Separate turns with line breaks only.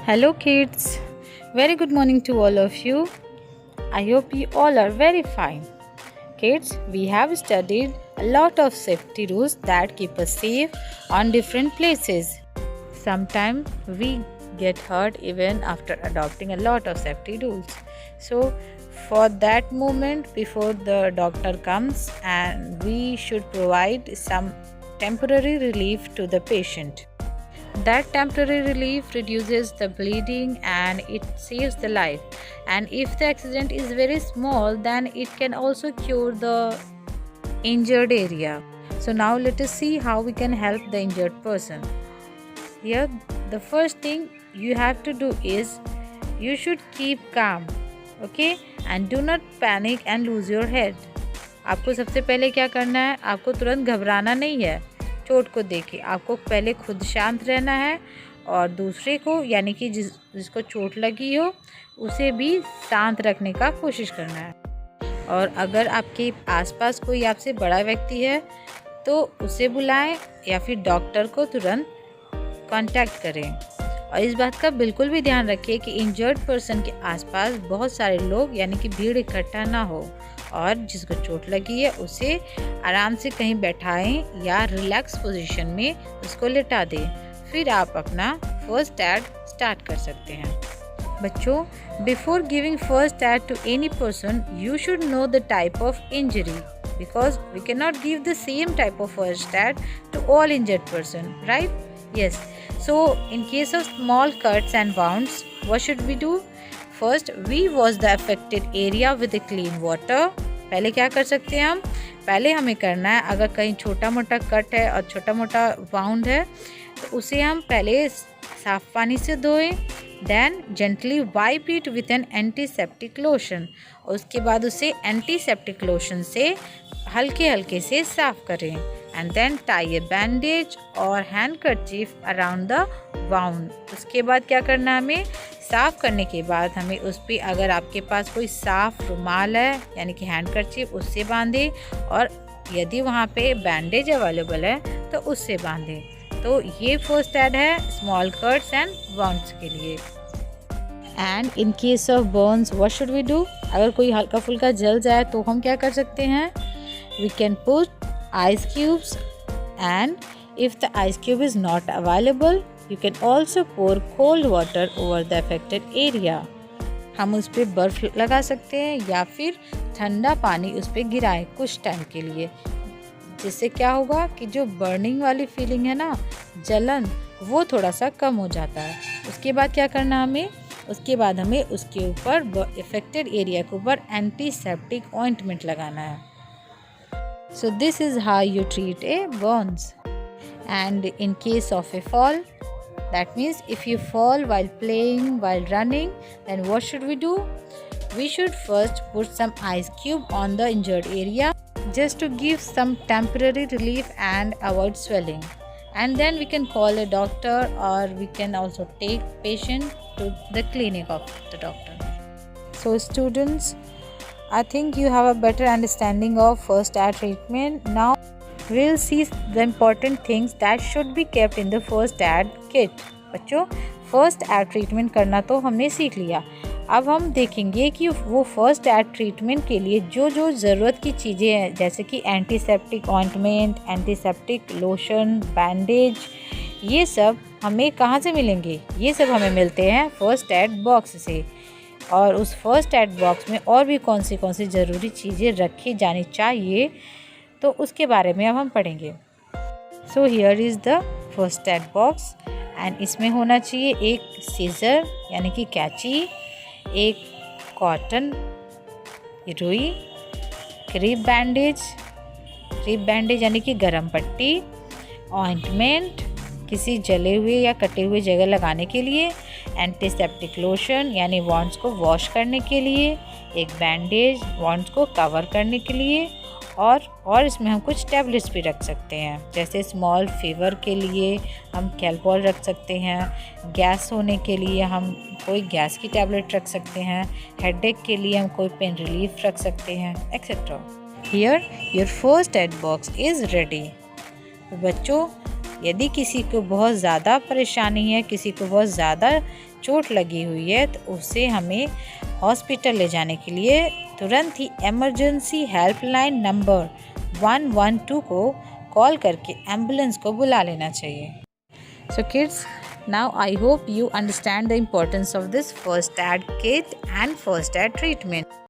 Hello kids, very good morning to all of you. I hope you all are very fine. Kids, we have studied a lot of safety rules that keep us safe on different places. Sometimes we get hurt even after adopting a lot of safety rules. So for that moment before the doctor comes, and we should provide some temporary relief to the patient. That temporary relief reduces the bleeding and it saves the life. And if the accident is very small, then it can also cure the injured area. So now let us see how we can help the injured person. Here, the first thing you have to do is you should keep calm, okay? And do not panic and lose your head. आपको सबसे पहले क्या करना है, आपको तुरंत घबराना नहीं है चोट को देखे। आपको पहले खुद शांत रहना है और दूसरे को यानी कि जिसको चोट लगी हो उसे भी शांत रखने का कोशिश करना है। और अगर आपके आसपास कोई आपसे बड़ा व्यक्ति है तो उसे बुलाएं या फिर डॉक्टर को तुरंत कांटेक्ट करें। और इस बात का बिल्कुल भी ध्यान रखिए कि इंजर्ड पर्सन के आसपास बहुत सारे लोग यानी कि भीड़ इकट्ठा ना हो, और जिसको चोट लगी है उसे आराम से कहीं बैठाएं या रिलैक्स पोजीशन में उसको लेटा दें। फिर आप अपना फर्स्ट एड स्टार्ट कर सकते हैं। बच्चों, before giving first aid to any person you should know the type of injury, because we cannot give the same type of first aid to all injured person, right? Yes. So in case of small cuts and wounds, what should we do? First, we wash the affected area with a clean water. पहले क्या कर सकते हैं हम? पहले हमें करना है, अगर कहीं छोटा मोटा कट है और छोटा मोटा वाउंड है तो उसे हम पहले साफ पानी से धोएं। Then gently wipe it with an antiseptic lotion. उसके बाद उसे एंटीसेप्टिक लोशन से हल्के हल्के से साफ करें। And then tie a bandage और हैंडकरचीफ अराउंड द वाउंड। उसके बाद क्या करना है, हमें साफ करने के बाद हमें उस पर अगर आपके पास कोई साफ रुमाल है यानी कि हैंडकरचीफ उससे बांधे, और यदि वहाँ पे बैंडेज अवेलेबल है तो उससे बांधे। तो ये फर्स्ट एड है स्मॉल कट्स एंड वाउंड्स के लिए। And in case of burns what should we do? अगर कोई हल्का फुल्का जल जाए तो हम क्या कर सकते हैं? We can put ice cubes, and if the ice cube is not available you can also pour cold water over the affected area. हम उस पर बर्फ़ लगा सकते हैं या फिर ठंडा पानी उस पर गिराएं कुछ टाइम के लिए, जिससे क्या होगा कि जो बर्निंग वाली फीलिंग है ना, जलन, वो थोड़ा सा कम हो जाता है। उसके बाद क्या करना हमें? उसके बाद हमें उसके ऊपर अफेक्टेड एरिया के ऊपर एंटीसेप्टिक ऑइंटमेंट लगाना है। So this is how you treat a burns. And in case of a fall, that means if you fall while playing, while running, then what should we do? We should first put some ice cube on the injured area just to give some temporary relief and avoid swelling. And then we can call a doctor, or we can also take patient to the clinic of the doctor. So students, I think you have a better understanding of first aid treatment. Now we'll see the important things that should be kept in the first aid kit. बच्चों, first aid treatment करना तो हमने सीख लिया। अब हम देखेंगे कि वो फर्स्ट एड ट्रीटमेंट के लिए जो जो ज़रूरत की चीज़ें हैं, जैसे कि antiseptic ointment, antiseptic lotion, bandage, ये सब हमें कहाँ से मिलेंगे? ये सब हमें मिलते हैं फर्स्ट एड बॉक्स से। और उस फर्स्ट एड बॉक्स में और भी कौन सी ज़रूरी चीज़ें रखी जानी चाहिए, तो उसके बारे में अब हम पढ़ेंगे। So here is the first aid box, and इसमें होना चाहिए एक सीजर यानी कि कैंची, एक कॉटन रुई, क्रीप बैंडेज यानी कि गरम पट्टी, ऑइंटमेंट किसी जले हुए या कटे हुए जगह लगाने के लिए, एंटीसेप्टिक लोशन यानी वॉन्ड्स को वॉश करने के लिए, एक बैंडेज वॉन्ड्स को कवर करने के लिए, और इसमें हम कुछ टैबलेट्स भी रख सकते हैं, जैसे स्मॉल फीवर के लिए हम कैलपॉल रख सकते हैं, गैस होने के लिए हम कोई गैस की टैबलेट रख सकते हैं, हेडेक के लिए हम कोई पेन रिलीफ रख सकते हैं, etcetera. Here your first aid box is ready. बच्चों, यदि किसी को बहुत ज़्यादा परेशानी है, किसी को बहुत ज़्यादा चोट लगी हुई है, तो उसे हमें हॉस्पिटल ले जाने के लिए तुरंत ही इमरजेंसी हेल्पलाइन नंबर 112 को कॉल करके एम्बुलेंस को बुला लेना चाहिए। So kids, now I hope you understand the importance of this first aid kit and first aid treatment.